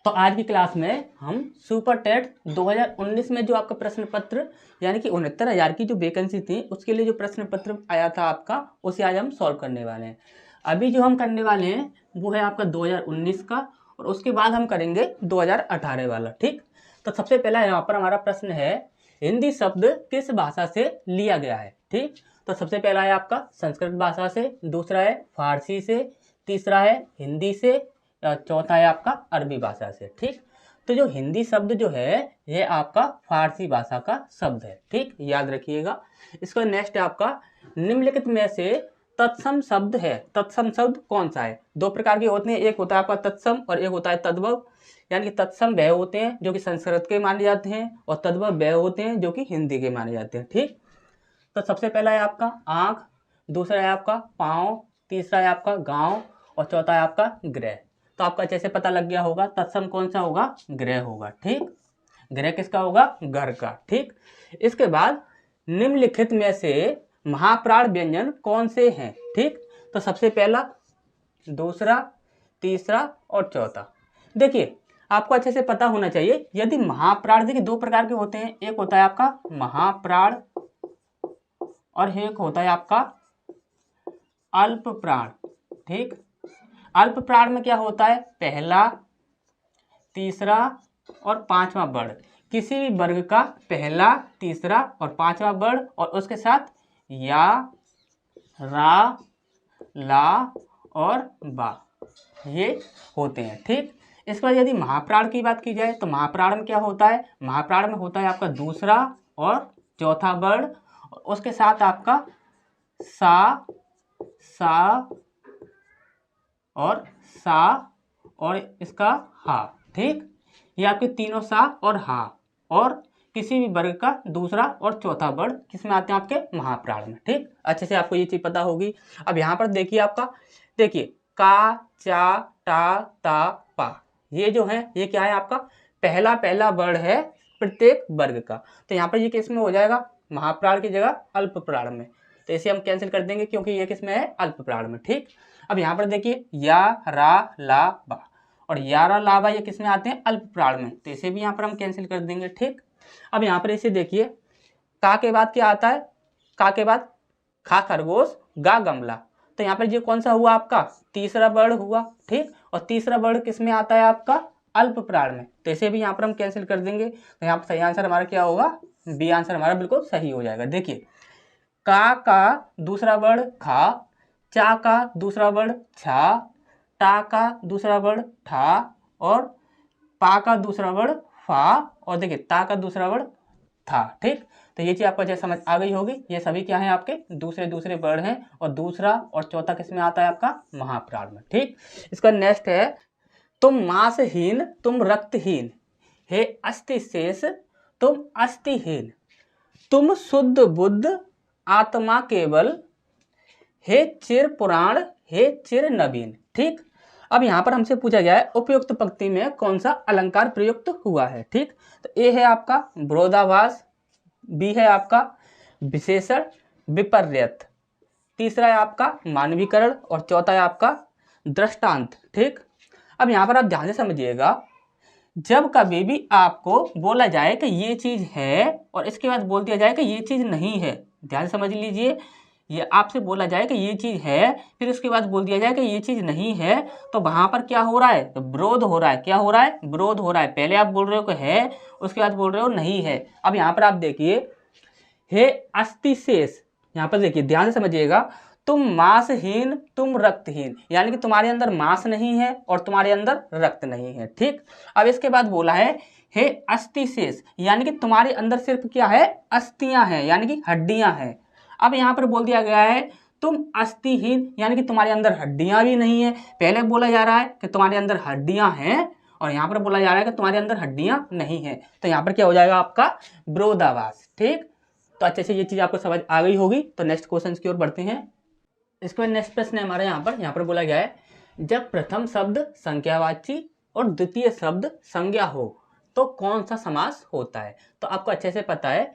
तो आज की क्लास में हम सुपर टेट 2019 में जो आपका प्रश्न पत्र यानी कि 69,000 की जो वैकेंसी थी उसके लिए जो प्रश्न पत्र आया था आपका, उसे आज हम सॉल्व करने वाले हैं। अभी जो हम करने वाले हैं वो है आपका 2019 का, और उसके बाद हम करेंगे 2018 वाला। ठीक, तो सबसे पहला यहाँ पर हमारा प्रश्न है, हिंदी शब्द किस भाषा से लिया गया है। ठीक, तो सबसे पहला है आपका संस्कृत भाषा से, दूसरा है फारसी से, तीसरा है हिंदी से, चौथा है आपका अरबी भाषा से। ठीक, तो जो हिंदी शब्द जो है ये आपका फारसी भाषा का शब्द है। ठीक, याद रखिएगा। इसका नेक्स्ट है आपका, निम्नलिखित में से तत्सम शब्द है। तत्सम शब्द कौन सा है? दो प्रकार के होते हैं, एक होता है आपका तत्सम और एक होता है तद्भव। यानी कि तत्सम वह होते हैं जो कि संस्कृत के माने जाते हैं, और तद्भव वह होते हैं जो कि हिंदी के माने जाते हैं। ठीक, तो सबसे पहला है आपका आँख, दूसरा है आपका पाँव, तीसरा है आपका गांव, और चौथा है आपका गृह। तो आपका अच्छे से पता लग गया होगा तत्सम कौन सा होगा, गृह होगा। ठीक, गृह किसका होगा, घर का। ठीक, इसके बाद निम्नलिखित में से महाप्राण व्यंजन कौन से हैं। ठीक, तो सबसे पहला, दूसरा, तीसरा और चौथा। देखिए आपको अच्छे से पता होना चाहिए, यदि महाप्राण, देखिए दो प्रकार के होते हैं, एक होता है आपका महाप्राण और एक होता है आपका अल्प प्राण। ठीक, अल्प प्राण में क्या होता है, पहला, तीसरा और पांचवा वर्ण, किसी भी वर्ग का पहला, तीसरा और पांचवा वर्ण, और उसके साथ या, रा, ला और बा, ये होते हैं। ठीक, इसके बाद यदि महाप्राण की बात की जाए तो महाप्राण में क्या होता है, महाप्राण में होता है आपका दूसरा और चौथा वर्ण, उसके साथ आपका सा, सा और सा और इसका हा। ठीक, ये आपके तीनों सा और हा, और किसी भी वर्ग का दूसरा और चौथा वर्ण किसमें आते हैं, आपके महाप्राण में। ठीक, अच्छे से आपको ये चीज पता होगी। अब यहाँ पर देखिए आपका, देखिए का, चा, टा, ता, पा, ये जो है ये क्या है, आपका पहला पहला वर्ण है प्रत्येक वर्ग का। तो यहाँ पर ये किस में हो जाएगा, महाप्राण की जगह अल्प प्राण में। तो इसे हम कैंसिल कर देंगे क्योंकि ये किस में है, अल्प प्राण में। ठीक, अब यहाँ पर देखिए या, रा, ला, बा, और या, रा, ला, बा ये किस में आते हैं, अल्प प्राण में। तो इसे भी यहाँ पर हम कैंसिल कर देंगे। ठीक, अब यहाँ पर इसे देखिए, का के बाद क्या आता है, का के बाद खा खरगोश, गा गमला। तो यहाँ पर ये कौन सा हुआ, आपका तीसरा वर्ण हुआ। ठीक, और तीसरा वर्ण किस में आता है, आपका अल्प प्राण में। तो इसे भी यहाँ पर हम कैंसिल कर देंगे। तो यहाँ पर सही आंसर हमारा क्या होगा, बी आंसर हमारा बिल्कुल सही हो जाएगा। देखिए का दूसरा वर्ण खा, चा का दूसरा वर्ण छा, टा का दूसरा वर्ण ठा, और पा का दूसरा वर्ण फा, और देखिए ता का दूसरा वर्ण था। ठीक, तो ये चीज आपको जैसे समझ आ गई होगी। ये सभी क्या है, आपके दूसरे दूसरे वर्ण हैं, और दूसरा और चौथा किसमें आता है, आपका महाप्राण में। ठीक, इसका नेक्स्ट है, तुम मांसहीन तुम रक्तहीन, हे अस्थि शेष तुम अस्थिहीन, तुम शुद्ध बुद्ध आत्मा केवल, हे चिर पुराण हे चिर नवीन। ठीक, अब यहाँ पर हमसे पूछा गया है उपयुक्त पंक्ति में कौन सा अलंकार प्रयुक्त हुआ है। ठीक, तो ए है आपका विरोधाभास, बी है आपका विशेषण विपर्यत, तीसरा है आपका मानवीकरण, और चौथा है आपका दृष्टांत। ठीक, अब यहाँ पर आप ध्यान से समझिएगा, जब कभी भी आपको बोला जाए कि ये चीज है और इसके बाद बोल दिया जाए कि ये चीज नहीं है, ध्यान समझ लीजिए, ये आपसे बोला जाए कि ये चीज है फिर उसके बाद बोल दिया जाए कि ये चीज नहीं है, तो वहां पर क्या हो रहा है, विरोध हो रहा है। क्या हो रहा है, विरोध हो रहा है। पहले आप बोल रहे हो कि है, उसके बाद बोल रहे हो नहीं है। अब यहाँ पर आप देखिए, हे अस्थि शेष, यहाँ पर देखिए ध्यान से समझिएगा, तुम मांसहीन तुम रक्तहीन, यानी कि तुम्हारे अंदर मांस नहीं है और तुम्हारे अंदर रक्त नहीं है। ठीक, अब इसके बाद बोला है हे अस्थि शेष, यानी कि तुम्हारे अंदर सिर्फ क्या है, अस्थियां हैं, यानी कि हड्डियां हैं। अब यहाँ पर बोल दिया गया है तुम अस्थिहीन, यानी कि तुम्हारे अंदर हड्डियां भी नहीं है। पहले बोला जा रहा है कि तुम्हारे अंदर हड्डियां हैं, और यहाँ पर बोला जा रहा है कि तुम्हारे अंदर हड्डियां नहीं है। तो यहाँ पर क्या हो जाएगा, आपका विरोधाभास। ठीक, तो अच्छे से ये चीज आपको समझ आ गई होगी। तो नेक्स्ट क्वेश्चन की ओर बढ़ते हैं। इसके बाद नेक्स्ट प्रश्न है हमारा, यहाँ पर बोला गया है, जब प्रथम शब्द संज्ञावाची और द्वितीय शब्द संज्ञा हो तो कौन सा समास होता है। तो आपको अच्छे से पता है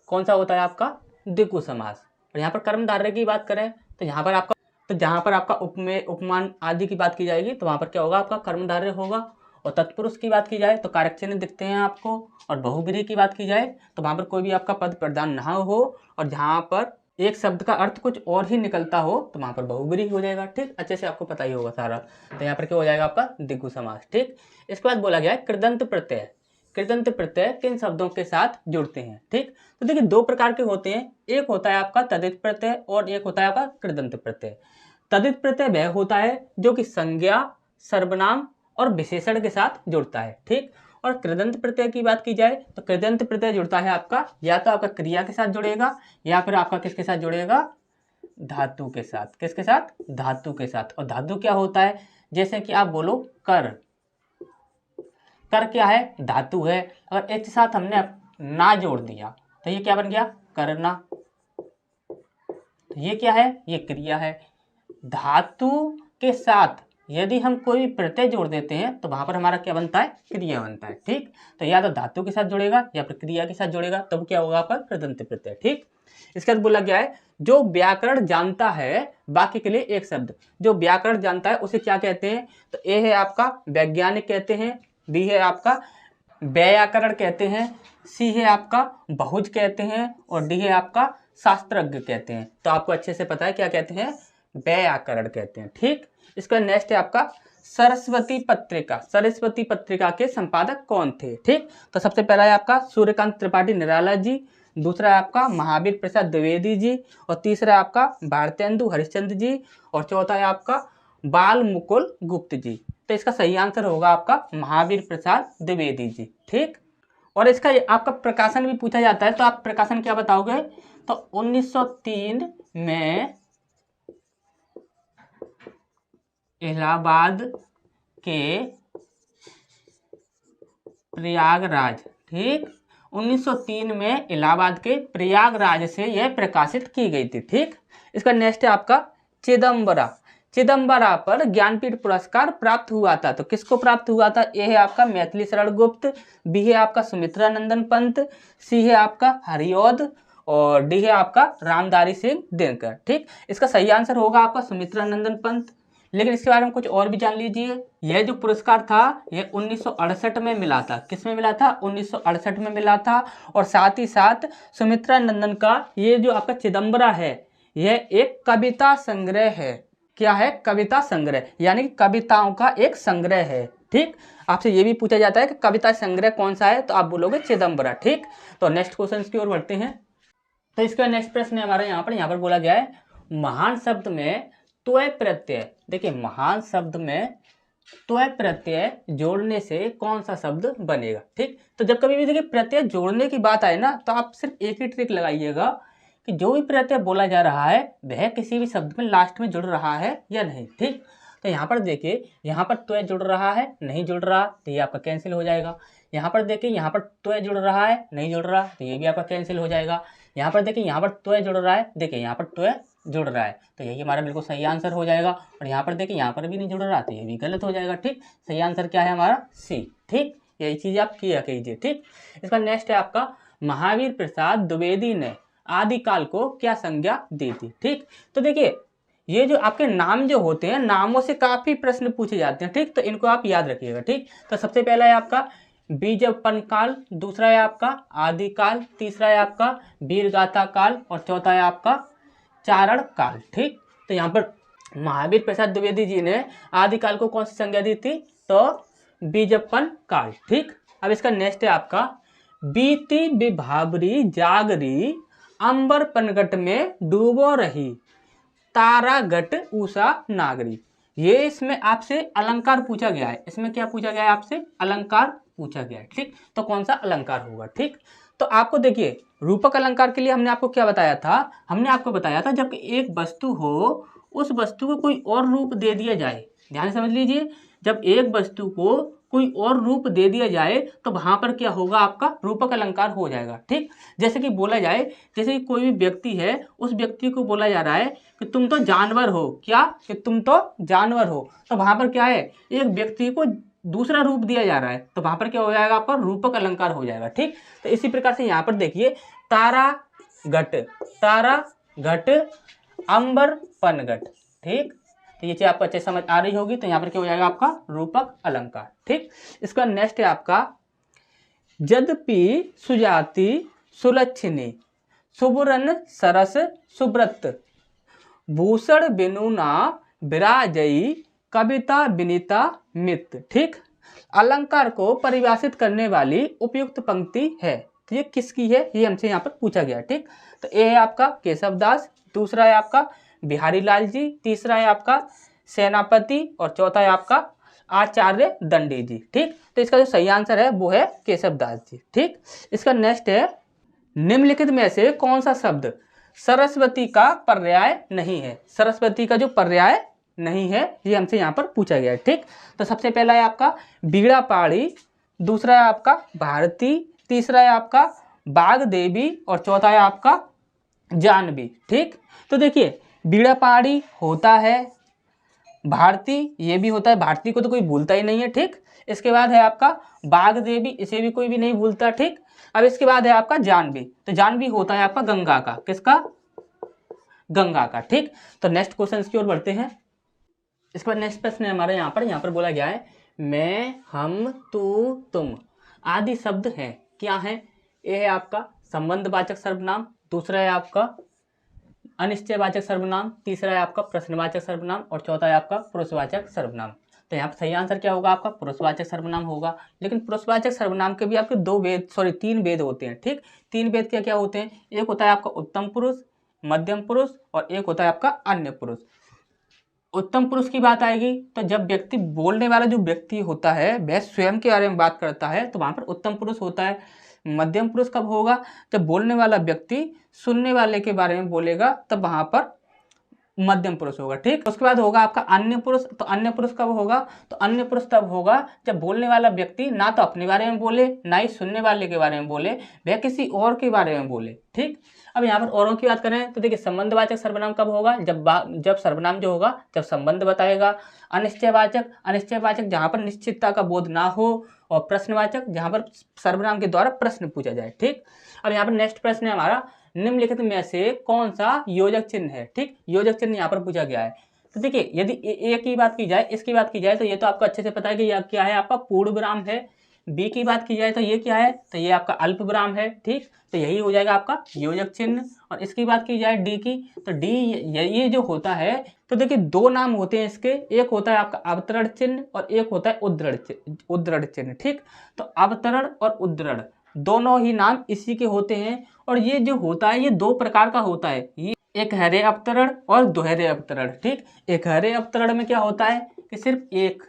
कौन सा होता है, आपका द्विगु समास। और यहाँ पर कर्मधारय की बात करें तो यहाँ पर आपका, जहाँ पर आपका उपमेय उपमान आदि की बात की जाएगी तो वहाँ पर क्या होगा, आपका कर्मधारय होगा। और तत्पुरुष की बात की जाए तो कारक चिन्ह दिखते हैं आपको, और बहुब्रीहि की बात की जाए तो वहाँ पर कोई भी आपका पद प्रधान ना हो और जहाँ पर एक शब्द का अर्थ कुछ और ही निकलता हो तो वहाँ पर बहुब्रीहि हो जाएगा। ठीक, अच्छे से आपको पता ही होगा सारा। तो यहाँ पर क्या हो जाएगा आपका द्विगु समास। ठीक, इसके बाद बोला गया है कृदंत प्रत्यय। कृदंत प्रत्यय किन शब्दों के साथ जुड़ते हैं। ठीक, तो देखिए दो प्रकार के होते हैं, एक होता है आपका तदित प्रत्यय और एक होता है आपका कृदंत प्रत्यय। तदित प्रत्यय वह होता है जो कि संज्ञा, सर्वनाम और विशेषण के साथ जुड़ता है। ठीक, और कृदंत प्रत्यय की बात की जाए तो कृदंत प्रत्यय जुड़ता है आपका या तो आपका क्रिया के साथ जुड़ेगा या फिर आपका किसके साथ जुड़ेगा, धातु के साथ। किसके साथ, धातु के साथ। और धातु क्या होता है, जैसे कि आप बोलो कर, कर क्या है, धातु है। अगर एक साथ हमने ना जोड़ दिया तो ये क्या बन गया, करना। तो ये क्या है, ये क्रिया है। धातु के साथ यदि हम कोई प्रत्यय जोड़ देते हैं तो वहां पर हमारा क्या बनता है, क्रिया बनता है। ठीक, तो या तो धातु के साथ जुड़ेगा या फिर क्रिया के साथ जुड़ेगा, तब क्या होगा आपका कृदंत प्रत्यय। ठीक, इसके बाद बोला गया है जो व्याकरण जानता है, बाकी के लिए एक शब्द, जो व्याकरण जानता है उसे क्या कहते हैं, तो ए है आपका वैज्ञानिक कहते हैं, बी है आपका व्याकरण कहते हैं, सी है आपका बहुज कहते हैं और डी है आपका शास्त्रज्ञ कहते हैं। तो आपको अच्छे से पता है क्या कहते हैं, व्याकरण कहते हैं। ठीक, इसका नेक्स्ट है आपका सरस्वती पत्रिका। सरस्वती पत्रिका के संपादक कौन थे। ठीक, तो सबसे पहला है आपका सूर्यकांत त्रिपाठी निराला जी, दूसरा है आपका महावीर प्रसाद द्विवेदी जी, और तीसरा है आपका भारतेंदु हरिश्चंद्र जी, और चौथा है आपका बाल मुकुल गुप्त जी। तो इसका सही आंसर होगा आपका महावीर प्रसाद द्विवेदी जी। ठीक, और इसका आपका प्रकाशन भी पूछा जाता है, तो आप प्रकाशन क्या बताओगे, तो 1903 में इलाहाबाद के प्रयागराज। ठीक, 1903 में इलाहाबाद के प्रयागराज से यह प्रकाशित की गई थी। ठीक, इसका नेक्स्ट है आपका चिदम्बरा। चिदम्बरा पर ज्ञानपीठ पुरस्कार प्राप्त हुआ था, तो किसको प्राप्त हुआ था, ए है आपका मैथिली शरण गुप्त, बी है आपका सुमित्रा नंदन पंत, सी है आपका हरिऔध और डी है आपका रामधारी सिंह दिनकर। ठीक, इसका सही आंसर होगा आपका सुमित्रा नंदन पंत। लेकिन इसके बारे में कुछ और भी जान लीजिए, यह जो पुरस्कार था यह 1968 में मिला था। किस में मिला था, 1968 में मिला था। और साथ ही साथ सुमित्रा नंदन का ये जो आपका चिदम्बरा है यह एक कविता संग्रह है। क्या है, कविता संग्रह, यानी कि कविताओं का एक संग्रह है। ठीक, आपसे ये भी पूछा जाता है कि कविता संग्रह कौन सा है, तो आप बोलोगे चिदम्बरा। ठीक, तो नेक्स्ट क्वेश्चन की ओर बढ़ते हैं। तो इसका नेक्स्ट प्रश्न है हमारा यहाँ पर बोला गया है महान शब्द में त्वय प्रत्यय। देखिए महान शब्द में त्वय प्रत्यय जोड़ने से कौन सा शब्द बनेगा। ठीक, तो जब कभी भी देखिए प्रत्यय जोड़ने की बात आए ना, तो आप सिर्फ एक ही ट्रिक लगाइएगा कि जो भी प्रत्यय बोला जा रहा है वह किसी भी शब्द में लास्ट में जुड़ रहा है या नहीं। ठीक, तो यहाँ पर देखिए यहाँ पर त्वय जुड़ रहा है, नहीं जुड़ रहा, तो ये आपका कैंसिल हो जाएगा। यहाँ पर देखिए यहाँ पर त्वय जुड़ रहा है, नहीं जुड़ रहा, तो ये भी आपका कैंसिल हो जाएगा। यहाँ पर देखिए यहाँ पर त्वय जुड़ रहा है, देखिए यहाँ पर त्वय जुड़ रहा है, तो यही हमारा बिल्कुल सही आंसर हो जाएगा। और यहाँ पर देखिए यहाँ पर भी नहीं जुड़ रहा, तो ये भी गलत हो जाएगा। ठीक, सही आंसर क्या है हमारा, सी। ठीक, यही चीज़ आप किया कीजिए। ठीक, इसका नेक्स्ट है आपका महावीर प्रसाद द्विवेदी ने आदिकाल को क्या संज्ञा दी थी। ठीक, तो देखिए ये जो आपके नाम जो होते हैं, नामों से काफ़ी प्रश्न पूछे जाते हैं। ठीक, तो इनको आप याद रखिएगा। ठीक, तो सबसे पहला है आपका बीजपन काल, दूसरा है आपका आदिकाल, तीसरा है आपका वीरगाथा काल और चौथा है आपका चारण काल। ठीक, तो यहाँ पर महावीर प्रसाद द्विवेदी जी ने आदिकाल को कौन सी संज्ञा दी थी, तो बीजपन काल। ठीक, अब इसका नेक्स्ट है आपका बीती विभावरी जागरी अंबर पनघट में डूबो रही तारागट उषा नागरी। ये इसमें आपसे अलंकार पूछा गया है। इसमें क्या पूछा गया है आपसे, अलंकार पूछा गया है। ठीक, तो कौन सा अलंकार होगा। ठीक, तो आपको देखिए रूपक अलंकार के लिए हमने आपको क्या बताया था, हमने आपको बताया था जब एक वस्तु हो उस वस्तु को कोई और रूप दे दिया जाए। ध्यान से समझ लीजिए, जब एक वस्तु को कोई और रूप दे दिया जाए तो वहां पर क्या होगा, आपका रूपक अलंकार हो जाएगा। ठीक, जैसे कि बोला जाए, जैसे कि कोई भी व्यक्ति है, उस व्यक्ति को बोला जा रहा है कि तुम तो जानवर हो, क्या कि तुम तो जानवर हो, तो वहां पर क्या है, एक व्यक्ति को दूसरा रूप दिया जा रहा है, तो वहां पर क्या हो जाएगा, आपका रूपक अलंकार हो जाएगा। ठीक, तो इसी प्रकार से यहाँ पर देखिए तारा घट अंबर पनघट। ठीक, तो ये चीज़ आपको अच्छे समझ आ रही होगी। तो यहाँ पर क्या हो जाएगा आपका रूपक अलंकार। ठीक, इसका नेक्स्ट है आपका यद्यपि सुजाति सुलक्षणी सुबरन सरस सुब्रत भूषण बिनुना विराजई कविता विनीता मित। ठीक, अलंकार को परिभाषित करने वाली उपयुक्त पंक्ति है। तो ये किसकी है, ये हमसे यहाँ पर पूछा गया। ठीक, तो ये है आपका केशव दास, दूसरा है आपका बिहारी लाल जी, तीसरा है आपका सेनापति और चौथा है आपका आचार्य दंडी जी। ठीक, तो इसका जो सही आंसर है वो है केशव दास जी। ठीक, इसका नेक्स्ट है निम्नलिखित में से कौन सा शब्द सरस्वती का पर्याय नहीं है। सरस्वती का जो पर्याय नहीं है ये हमसे यहाँ पर पूछा गया है। ठीक, तो सबसे पहला है आपका बीड़ा पाड़ी, दूसरा है आपका भारती, तीसरा है आपका बाग देवी और चौथा है आपका जानवी। ठीक, तो देखिए बीड़ा पहाड़ी होता है, भारती ये भी होता है, भारती को तो कोई भूलता ही नहीं है। ठीक, इसके बाद है आपका बाग देवी, इसे भी कोई भी नहीं भूलता। ठीक, अब इसके बाद है आपका जानवी, तो जानवी होता है आपका गंगा का, किसका, गंगा का। ठीक, तो नेक्स्ट क्वेश्चन की ओर बढ़ते हैं। इसके बाद नेक्स्ट प्रश्न है हमारे यहाँ पर बोला गया है मैं, हम, तू, तुम आदि शब्द हैं, क्या है। ये है आपका संबंधवाचक सर्वनाम, दूसरा है आपका अनिश्चयवाचक सर्वनाम, तीसरा है आपका प्रश्नवाचक सर्वनाम और चौथा है आपका पुरुषवाचक सर्वनाम। तो यहाँ पर सही आंसर क्या होगा आपका पुरुषवाचक सर्वनाम होगा। लेकिन पुरुषवाचक सर्वनाम के भी आपके तीन भेद होते हैं। ठीक, तीन भेद क्या क्या होते हैं, एक होता है आपका उत्तम पुरुष, मध्यम पुरुष और एक होता है आपका अन्य पुरुष। उत्तम पुरुष की बात आएगी तो जब व्यक्ति बोलने वाला जो व्यक्ति होता है वह स्वयं के बारे में बात करता है तो वहाँ पर उत्तम पुरुष होता है। मध्यम पुरुष कब होगा, जब बोलने वाला व्यक्ति सुनने वाले के बारे में बोलेगा तब वहाँ पर मध्यम पुरुष होगा। ठीक, उसके बाद होगा आपका अन्य पुरुष, तो अन्य पुरुष कब होगा, तो अन्य पुरुष तब होगा जब बोलने वाला व्यक्ति ना तो अपने बारे में बोले ना ही सुनने वाले के बारे में बोले, वह किसी और के बारे में बोले। ठीक, अब यहाँ पर औरों की बात करें तो देखिए संबंधवाचक सर्वनाम कब होगा, जब सर्वनाम जो होगा जब संबंध बताएगा। अनिश्चयवाचक जहाँ पर निश्चितता का बोध ना हो और प्रश्नवाचक जहाँ पर सर्वनाम के द्वारा प्रश्न पूछा जाए। ठीक, अब यहाँ पर नेक्स्ट प्रश्न है हमारा निम्नलिखित में से कौन सा योजक चिन्ह है। ठीक, योजक चिन्ह यहाँ पर पूछा गया है। तो देखिए यदि ए की बात की जाए, इसकी बात की जाए तो ये तो आपको अच्छे से पता है कि यह क्या है, आपका पूर्ण विराम है। बी की बात की जाए तो ये क्या है, तो ये आपका अल्प विराम है। ठीक, तो यही हो जाएगा आपका योजक चिन्ह। और इसकी बात की जाए डी की, तो डी ये जो होता है, तो देखिए दो नाम होते हैं इसके, एक होता है आपका अवतरण चिन्ह और एक होता है उद्धरण चिन्ह। ठीक, तो अवतरण और उद्धरण दोनों ही नाम इसी के होते हैं। और ये जो होता है ये दो प्रकार का होता है, ये एक हरे अवतरण और दोहरे अवतरण। ठीक, एक हरे अवतरण में क्या होता है कि सिर्फ एक,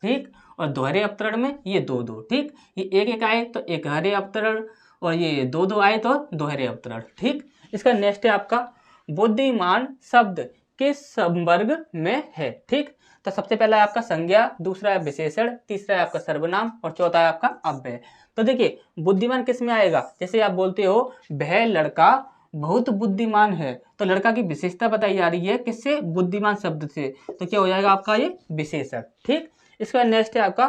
ठीक, और दोहरे अवतरण में ये दो दो। ठीक, ये एक एक आए तो एक हरे अवतरण और ये दो दो आए तो दोहरे अवतरण। ठीक, इसका नेक्स्ट है आपका बुद्धिमान शब्द किस संवर्ग में है। ठीक, तो सबसे पहला है आपका संज्ञा, दूसरा है विशेषण, तीसरा है आपका सर्वनाम और चौथा है आपका अव्यय। तो देखिए बुद्धिमान किस में आएगा, जैसे आप बोलते हो वह लड़का बहुत बुद्धिमान है, तो लड़का की विशेषता बताई जा रही है किससे, बुद्धिमान शब्द से, तो क्या हो जाएगा आपका ये विशेषण। ठीक, इसका नेक्स्ट है आपका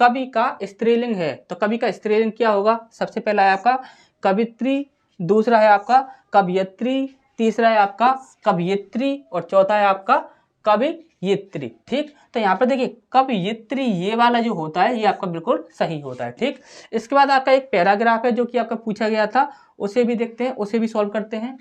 कवि का स्त्रीलिंग है, तो कवि का स्त्रीलिंग क्या होगा, सबसे पहला है आपका कवित्री, दूसरा है आपका कवयित्री, तीसरा है आपका कवयित्री और चौथा है आपका कवयित्री। ठीक, तो यहाँ पर देखिए कवयित्री ये वाला जो होता है ये आपका बिल्कुल सही होता है। ठीक, इसके बाद आपका एक पैराग्राफ है जो कि आपका पूछा गया था, उसे भी देखते हैं, उसे भी सॉल्व करते हैं।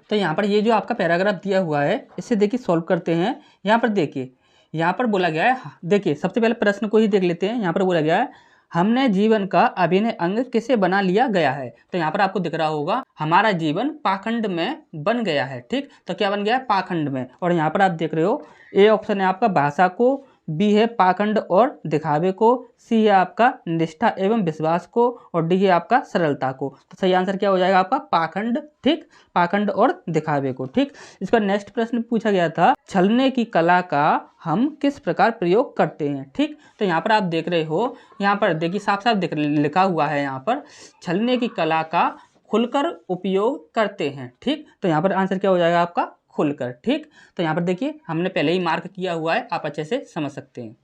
तो यहाँ पर ये जो आपका पैराग्राफ दिया हुआ है इसे देखिए सॉल्व करते हैं। यहाँ पर देखिए, यहाँ पर बोला गया है, देखिए सबसे पहले प्रश्न को ही देख लेते हैं। यहाँ पर बोला गया है हमने जीवन का अभिन्न अंग किसे बना लिया गया है, तो यहाँ पर आपको दिख रहा होगा हमारा जीवन पाखंड में बन गया है। ठीक, तो क्या बन गया है, पाखंड में। और यहाँ पर आप देख रहे हो ए ऑप्शन है आपका भाषा को, बी है पाखंड और दिखावे को, सी है आपका निष्ठा एवं विश्वास को और डी है आपका सरलता को। तो सही आंसर क्या हो जाएगा आपका पाखंड। ठीक, पाखंड और दिखावे को। ठीक, इसका नेक्स्ट प्रश्न पूछा गया था छलने की कला का हम किस प्रकार प्रयोग करते हैं। ठीक, तो यहाँ पर आप देख रहे हो, यहाँ पर देखिए साफ साफ लिखा हुआ है यहाँ पर छलने की कला का खुलकर उपयोग करते हैं। ठीक, तो यहाँ पर आंसर क्या हो जाएगा आपका खुलकर। ठीक, तो यहाँ पर देखिए हमने पहले ही मार्क किया हुआ है, आप अच्छे से समझ सकते हैं।